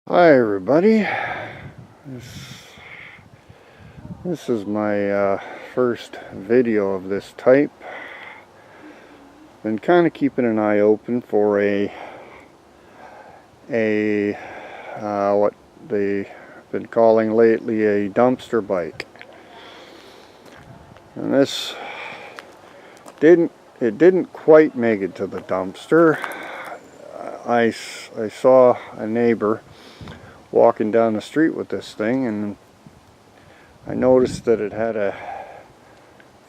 Hi everybody, this is my first video of this type. Been kind of keeping an eye open for what they've been calling lately a dumpster bike, and this didn't quite make it to the dumpster. I saw a neighbor walking down the street with this thing, and I noticed that it had a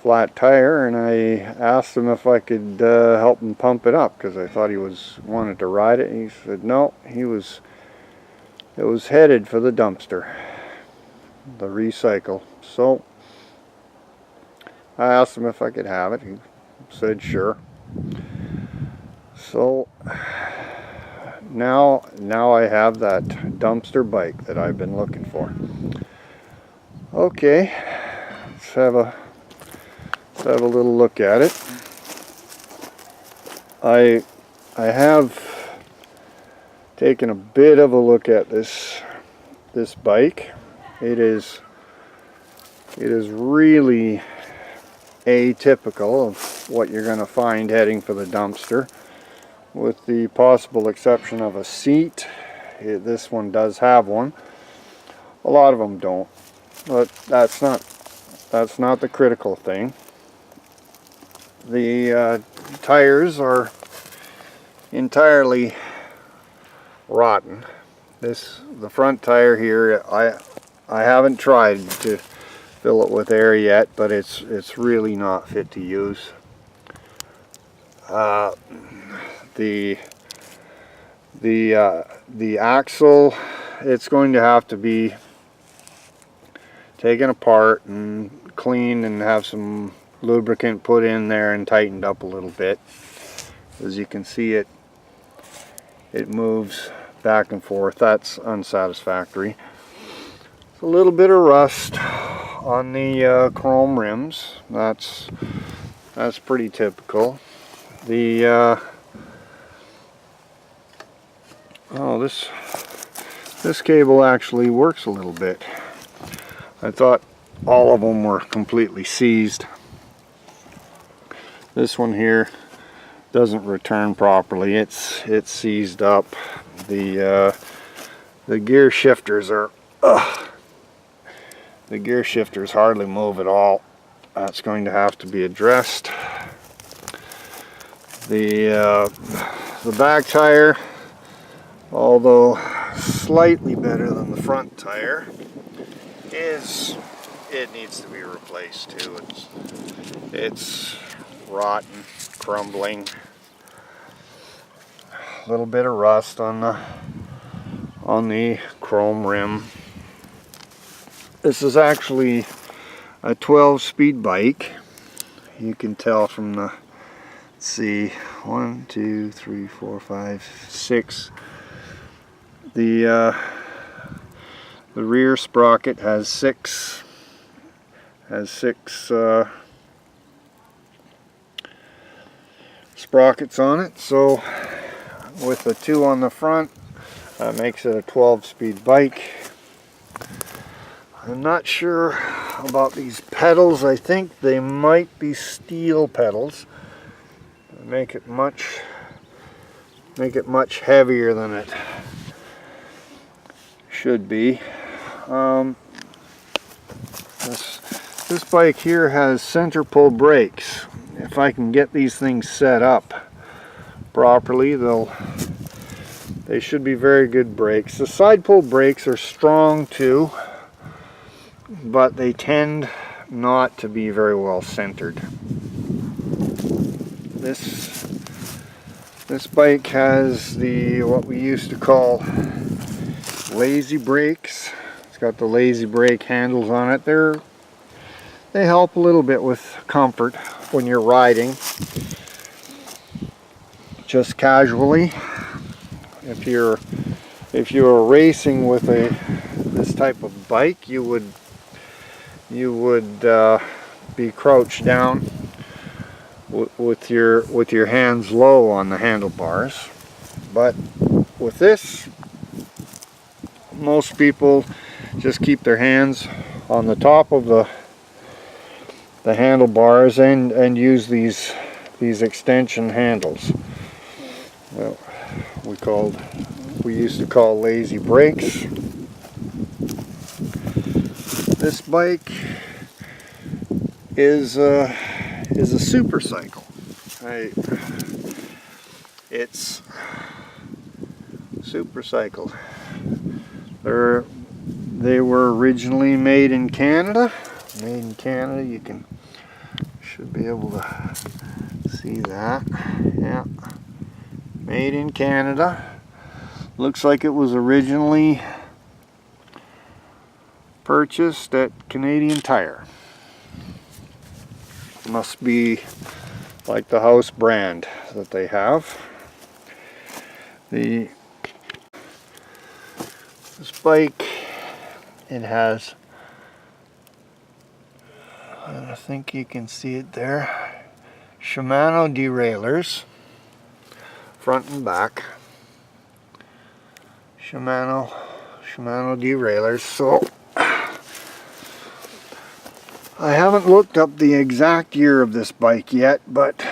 flat tire, and I asked him if I could help him pump it up because I thought he wanted to ride it, and he said no, it was headed for the dumpster, the recycle. So I asked him if I could have it. He said sure. So now I have that dumpster bike that I've been looking for. Okay, let's have a little look at it. I have taken a bit of a look at this bike. It is really atypical of what you're going to find heading for the dumpster, with the possible exception of a seat. This one does have one. A lot of them don't, but that's not the critical thing. The tires are entirely rotten. The front tire here, I haven't tried to fill it with air yet, but it's really not fit to use. The axle, it's going to have to be taken apart and cleaned and have some lubricant put in there and tightened up a little bit. As you can see, it moves back and forth. That's unsatisfactory. It's a little bit of rust on the chrome rims. That's pretty typical. This cable actually works a little bit. I thought all of them were completely seized. This one here doesn't return properly. It's seized up. The gear shifters are the gear shifters hardly move at all. That's going to have to be addressed. The back tire, although slightly better than the front tire, it needs to be replaced too. It's rotten, crumbling, a little bit of rust on the chrome rim. This is actually a 12-speed bike. You can tell from the, let's see, 1, 2, 3, 4, 5, 6. The rear sprocket has six sprockets on it, so with the 2 on the front, that makes it a 12-speed bike. I'm not sure about these pedals. I think they might be steel pedals. Make it much heavier than it should be. This bike here has center pull brakes. If I can get these things set up properly, they should be very good brakes. The side pull brakes are strong too, but they tend not to be very well centered. This bike has what we used to call lazy brakes. It's got the lazy brake handles on it. They help a little bit with comfort when you're riding just casually. If you're racing with this type of bike, you would be crouched down with your hands low on the handlebars. But with this, most people just keep their hands on the top of the handlebars and use these extension handles. Well, we used to call lazy brakes. This bike is a Supercycle. It's Supercycle. They were originally made in Canada. You should be able to see that. Yeah, made in Canada. Looks like it was originally purchased at Canadian Tire. Must be like the house brand that they have. This bike, it has, I think you can see it there, Shimano derailleurs, front and back. Shimano derailleurs. So I haven't looked up the exact year of this bike yet, but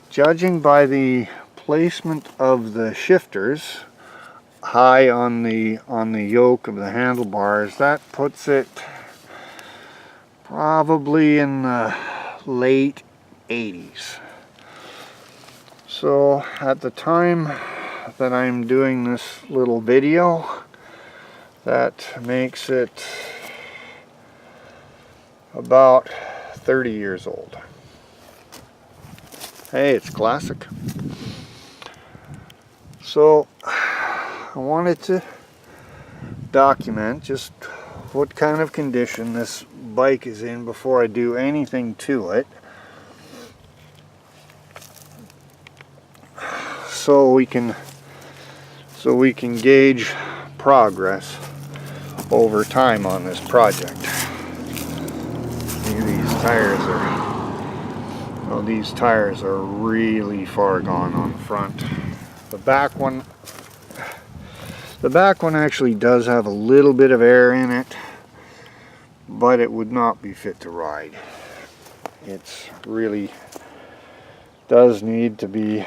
judging by the placement of the shifters high on the yoke of the handlebars, that puts it probably in the late 80s. So at the time that I'm doing this little video, that makes it about 30 years old. Hey, it's classic. So I wanted to document just what kind of condition this bike is in before I do anything to it, so we can gauge progress over time on this project. These tires are really far gone on the front. The back one actually does have a little bit of air in it, but it would not be fit to ride. It's really does need to be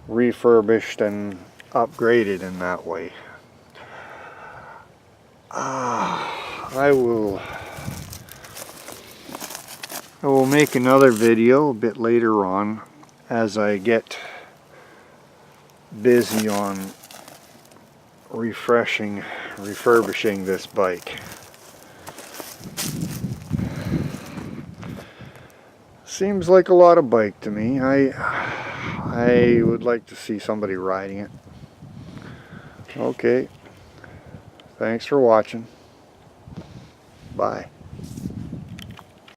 refurbished and upgraded in that way. I will make another video a bit later on as I get busy on refurbishing this bike. Seems like a lot of bike to me. I would like to see somebody riding it. Okay. Thanks for watching. Bye.